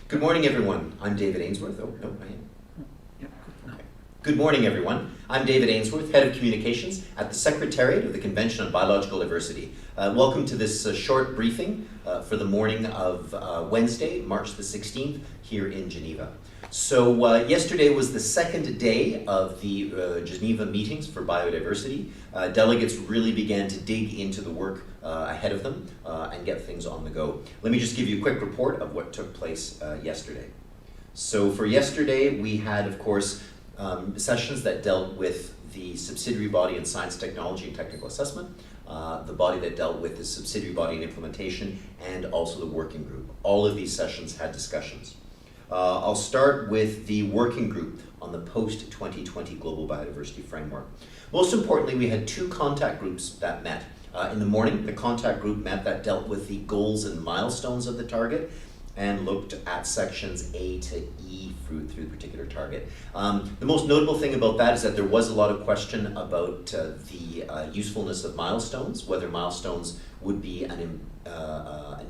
Good morning, everyone. I'm David Ainsworth. Oh, no, I am. Okay. Good morning, everyone. I'm David Ainsworth, Head of Communications at the Secretariat of the Convention on Biological Diversity. Welcome to this short briefing for the morning of Wednesday, March the 16th, here in Geneva. So yesterday was the second day of the Geneva meetings for biodiversity. Delegates really began to dig into the work ahead of them and get things on the go. Let me just give you a quick report of what took place yesterday. So for yesterday, we had, of course, sessions that dealt with the subsidiary body in science, technology, and technical assessment, the body that dealt with the subsidiary body in implementation, and also the working group. All of these sessions had discussions. I'll start with the working group on the post-2020 Global Biodiversity Framework. Most importantly, we had two contact groups that met. In the morning, the contact group met that dealt with the goals and milestones of the target and looked at sections A to E through the particular target. The most notable thing about that is that there was a lot of question about the usefulness of milestones, whether milestones would be an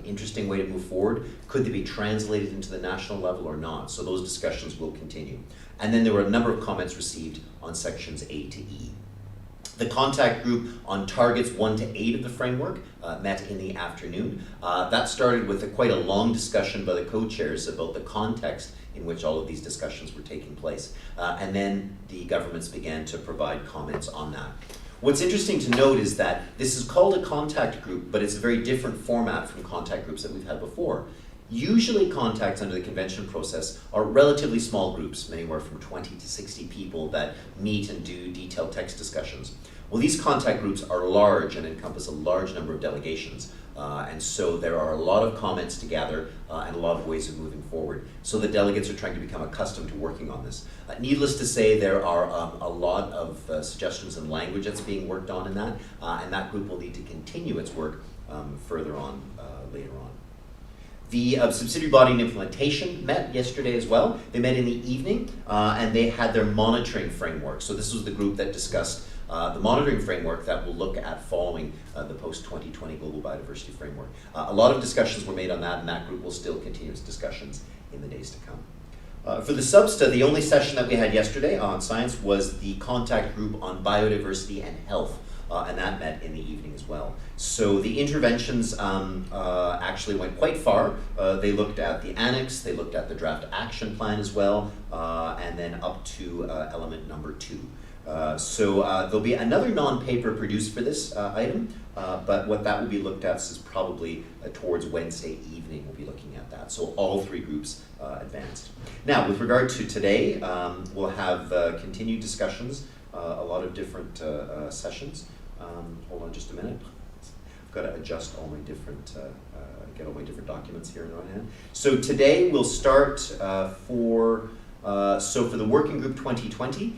interesting way to move forward. Could they be translated into the national level or not? So those discussions will continue. And then there were a number of comments received on sections A to E. The contact group on targets 1 to 8 of the framework met in the afternoon. That started with quite a long discussion by the co-chairs about the context in which all of these discussions were taking place. And then the governments began to provide comments on that. What's interesting to note is that this is called a contact group, but it's a very different format from contact groups that we've had before. Usually contacts under the convention process are relatively small groups, anywhere from 20 to 60 people that meet and do detailed text discussions. Well, these contact groups are large and encompass a large number of delegations, and so there are a lot of comments to gather and a lot of ways of moving forward. So the delegates are trying to become accustomed to working on this. Needless to say, there are a lot of suggestions and language that's being worked on in that, and that group will need to continue its work further on later on. The subsidiary body in implementation met yesterday as well. They met in the evening and they had their monitoring framework. So this was the group that discussed the monitoring framework that will look at following the post-2020 Global Biodiversity Framework. A lot of discussions were made on that, and that group will still continue its discussions in the days to come. For the substa, the only session that we had yesterday on science was the contact group on biodiversity and health. And that met in the evening as well. So the interventions actually went quite far. They looked at the annex, they looked at the draft action plan as well, and then up to element number 2. So there'll be another non-paper produced for this item, but what that will be looked at is probably towards Wednesday evening. We'll be looking at that. So all 3 groups advanced. Now, with regard to today, we'll have continued discussions, a lot of different sessions. Hold on just a minute. I've got to adjust all my different, get all my different documents here in one hand. So today we'll start for the working group 2020,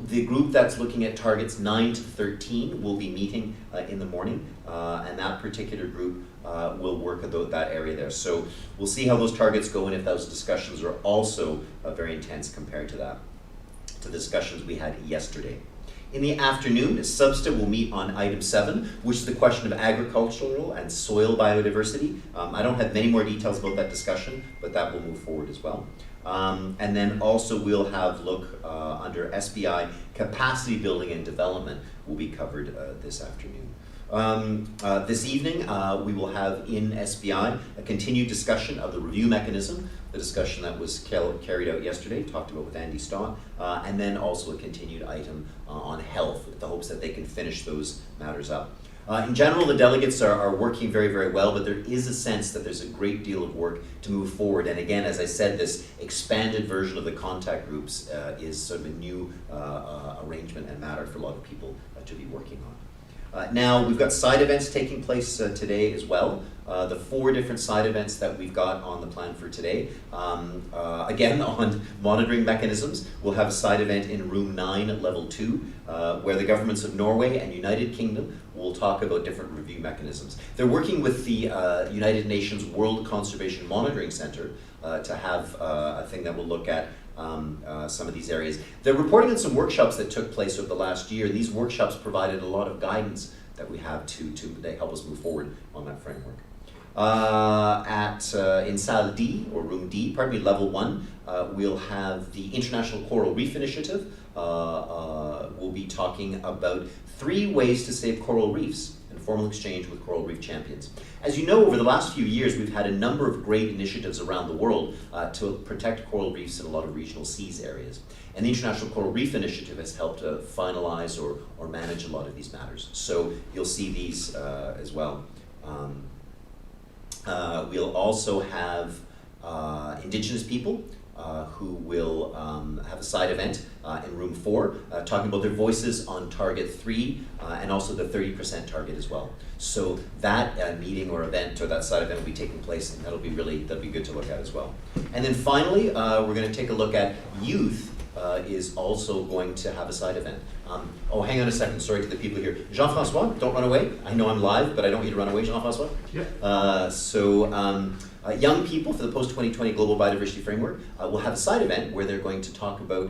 the group that's looking at targets 9 to 13 will be meeting in the morning, and that particular group will work about that area there. So we'll see how those targets go and if those discussions are also very intense compared to the discussions we had yesterday. In the afternoon, Substa will meet on item 7, which is the question of agricultural and soil biodiversity. I don't have many more details about that discussion, but that will move forward as well. And then also we'll have look under SBI capacity building and development will be covered this afternoon. This evening, we will have in SBI a continued discussion of the review mechanism, the discussion that was carried out yesterday, talked about with Andy Stott, and then also a continued item on health with the hopes that they can finish those matters up. In general, the delegates are working very, very well, but there is a sense that there's a great deal of work to move forward. And again, as I said, this expanded version of the contact groups is sort of a new arrangement and matter for a lot of people to be working on. Now, we've got side events taking place today as well. The 4 different side events that we've got on the plan for today. Again, on monitoring mechanisms, we'll have a side event in room 9 at level 2, where the governments of Norway and United Kingdom will talk about different review mechanisms. They're working with the United Nations World Conservation Monitoring Center to have a thing that will look at some of these areas. They're reporting on some workshops that took place over the last year. These workshops provided a lot of guidance that we have to help us move forward on that framework. In Salle D, or Room D, pardon me, Level 1, we'll have the International Coral Reef Initiative. We'll be talking about 3 ways to save coral reefs, informal exchange with coral reef champions. As you know, over the last few years, we've had a number of great initiatives around the world to protect coral reefs in a lot of regional seas areas. And the International Coral Reef Initiative has helped finalize or manage a lot of these matters. So you'll see these as well. We'll also have Indigenous people who will have a side event in Room 4, talking about their voices on Target 3 and also the 30% target as well. So that meeting or event or that side event will be taking place, and that'll be good to look at as well. And then finally, we're going to take a look at youth. Is also going to have a side event. Oh, hang on a second, sorry to the people here. Jean-François, don't run away. I know I'm live, but I don't need to run away, Jean-François. Yeah. Young people for the Post-2020 Global Biodiversity Framework will have a side event where they're going to talk about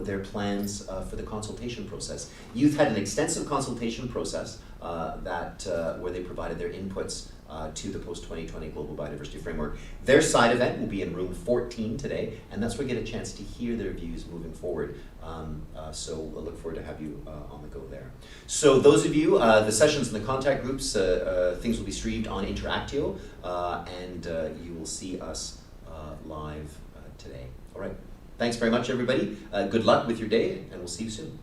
their plans for the consultation process. Youth had an extensive consultation process where they provided their inputs to the Post-2020 Global Biodiversity Framework. Their side event will be in Room 14 today, and that's where we get a chance to hear their views moving forward. So we'll look forward to have you on the go there. So those of you, the sessions in the contact groups, things will be streamed on Interactio, and you will see us live today. All right. Thanks very much, everybody. Good luck with your day, and we'll see you soon.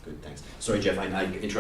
Good, thanks. Sorry, Jeff, I interrupted.